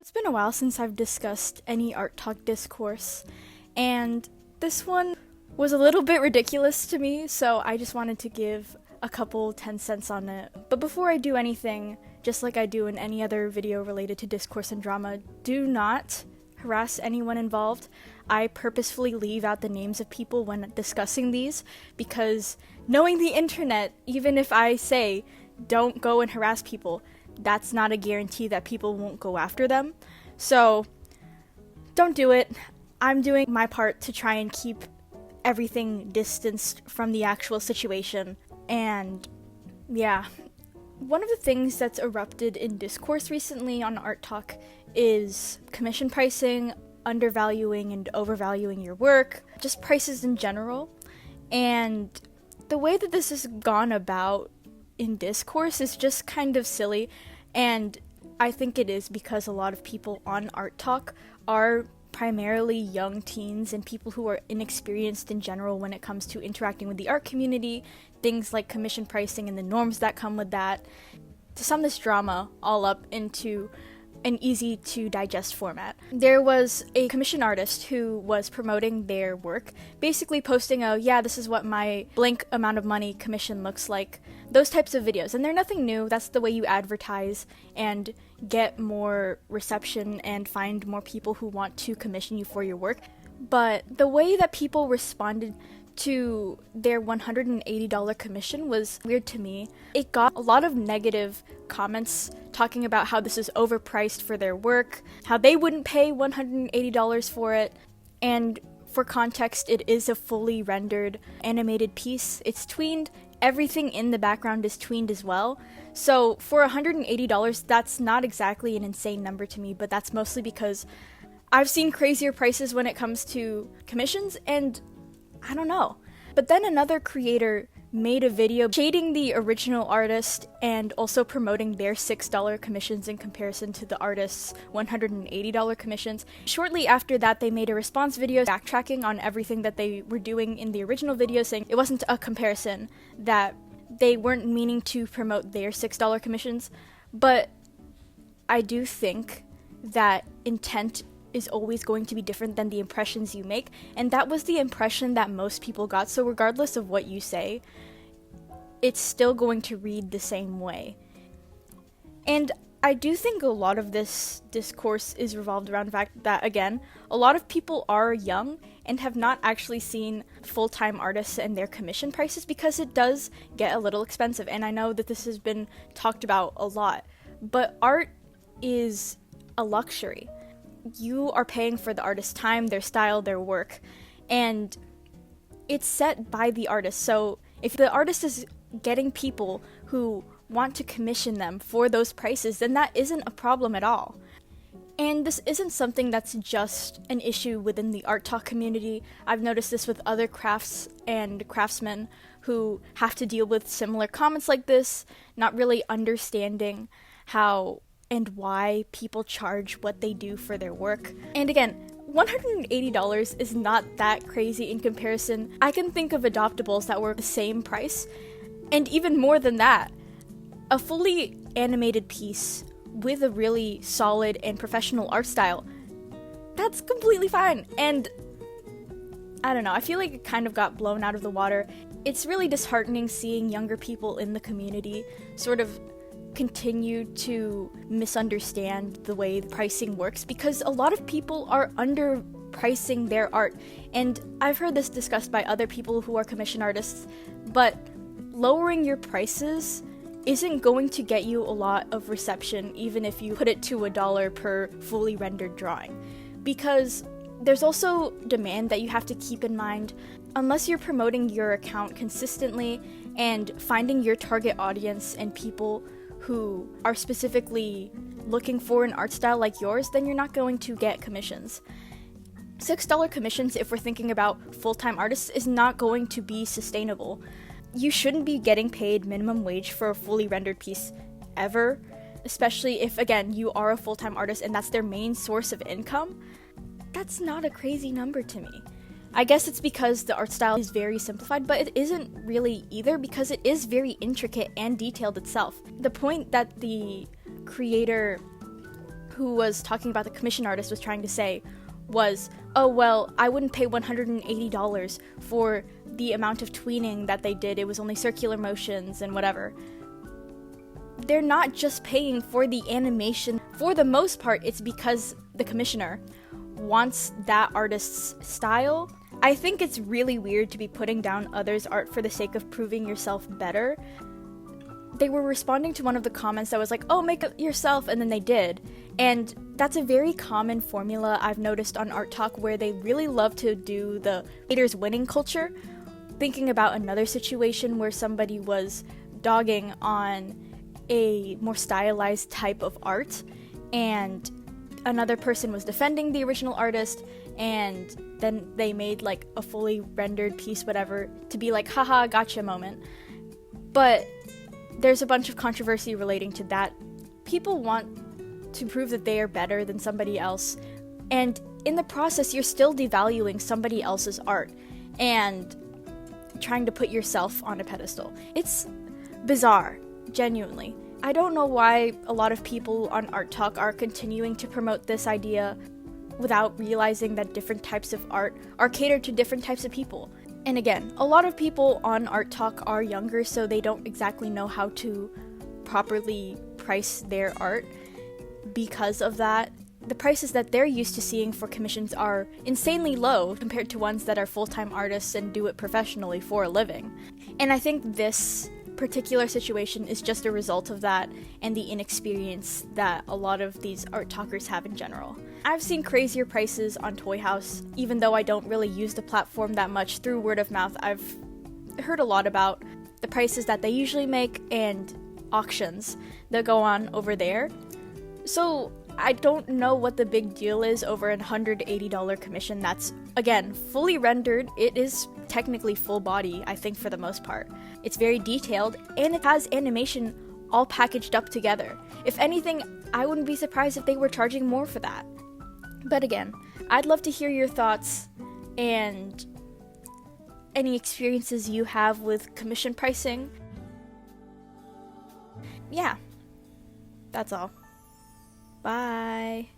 It's been a while since I've discussed any ArtTok discourse, and this one was a little bit ridiculous to me, so I just wanted to give a couple 10 cents on it. But before I do anything, just like I do in any other video related to discourse and drama, do not harass anyone involved. I purposefully leave out the names of people when discussing these, because knowing the internet, even if I say don't go and harass people, that's not a guarantee that people won't go after them. So don't do it. I'm doing my part to try and keep everything distanced from the actual situation. And yeah, one of the things that's erupted in discourse recently on ArtTok is commission pricing, undervaluing and overvaluing your work, just prices in general. And the way that this has gone about in discourse is just kind of silly, and I think it is because a lot of people on ArtTok are primarily young teens and people who are inexperienced in general when it comes to interacting with the art community, things like commission pricing and the norms that come with that. To sum this drama all up into an easy to digest format, there was a commission artist who was promoting their work, basically posting this is what my blank amount of money commission looks like, those types of videos. And they're nothing new. That's the way you advertise and get more reception and find more people who want to commission you for your work. But the way that people responded to their $180 commission was weird to me. It got a lot of negative comments talking about how this is overpriced for their work, how they wouldn't pay $180 for it, and for context, it is a fully rendered animated piece. It's tweened, everything in the background is tweened as well. So for $180, that's not exactly an insane number to me, but that's mostly because I've seen crazier prices when it comes to commissions, and I don't know. But then another creator made a video shading the original artist and also promoting their $6 commissions in comparison to the artist's $180 commissions. Shortly after that, they made a response video backtracking on everything that they were doing in the original video, saying it wasn't a comparison, that they weren't meaning to promote their $6 commissions. But I do think that intent is always going to be different than the impressions you make, and that was the impression that most people got. So regardless of what you say, it's still going to read the same way. And I do think a lot of this discourse is revolved around the fact that, again, a lot of people are young and have not actually seen full-time artists and their commission prices, because it does get a little expensive. And I know that this has been talked about a lot, but art is a luxury. You are paying for the artist's time, their style, their work, and it's set by the artist. So if the artist is getting people who want to commission them for those prices, then that isn't a problem at all. And this isn't something that's just an issue within the ArtTok community. I've noticed this with other crafts and craftsmen who have to deal with similar comments like this, not really understanding how and why people charge what they do for their work. And again, $180 is not that crazy in comparison. I can think of adoptables that were the same price, and even more than that. A fully animated piece with a really solid and professional art style, that's completely fine. And I don't know, I feel like it kind of got blown out of the water. It's really disheartening seeing younger people in the community sort of continue to misunderstand the way the pricing works, because a lot of people are underpricing their art. And I've heard this discussed by other people who are commission artists, but lowering your prices isn't going to get you a lot of reception, even if you put it to $1 per fully rendered drawing, because there's also demand that you have to keep in mind. Unless you're promoting your account consistently and finding your target audience and people who are specifically looking for an art style like yours, then you're not going to get commissions. $6 commissions, if we're thinking about full-time artists, is not going to be sustainable. You shouldn't be getting paid minimum wage for a fully rendered piece ever, especially if, again, you are a full-time artist and that's their main source of income. That's not a crazy number to me. I guess it's because the art style is very simplified, but it isn't really either, because it is very intricate and detailed itself. The point that the creator who was talking about the commission artist was trying to say was, oh, well, I wouldn't pay $180 for the amount of tweening that they did. It was only circular motions and whatever. They're not just paying for the animation. For the most part, it's because the commissioner wants that artist's style. I think it's really weird to be putting down others' art for the sake of proving yourself better. They were responding to one of the comments that was like, oh, make it yourself, and then they did. And that's a very common formula I've noticed on ArtTok, where they really love to do the haters winning culture. Thinking about another situation where somebody was dogging on a more stylized type of art, and another person was defending the original artist, and then they made like a fully rendered piece, whatever, to be like, haha, gotcha moment. But there's a bunch of controversy relating to that. People want to prove that they are better than somebody else, and in the process, you're still devaluing somebody else's art and trying to put yourself on a pedestal. It's bizarre, genuinely. I don't know why a lot of people on ArtTok are continuing to promote this idea without realizing that different types of art are catered to different types of people. And again, a lot of people on ArtTok are younger, so they don't exactly know how to properly price their art. Because of that, the prices that they're used to seeing for commissions are insanely low compared to ones that are full-time artists and do it professionally for a living. And I think this particular situation is just a result of that and the inexperience that a lot of these art talkers have in general. I've seen crazier prices on Toy House, even though I don't really use the platform that much. Through word of mouth, I've heard a lot about the prices that they usually make and auctions that go on over there. So I don't know what the big deal is over a $180 commission that's, again, fully rendered. It is technically full body, I think, for the most part. It's very detailed, and it has animation all packaged up together. If anything, I wouldn't be surprised if they were charging more for that. But again, I'd love to hear your thoughts and any experiences you have with commission pricing. Yeah, that's all. Bye.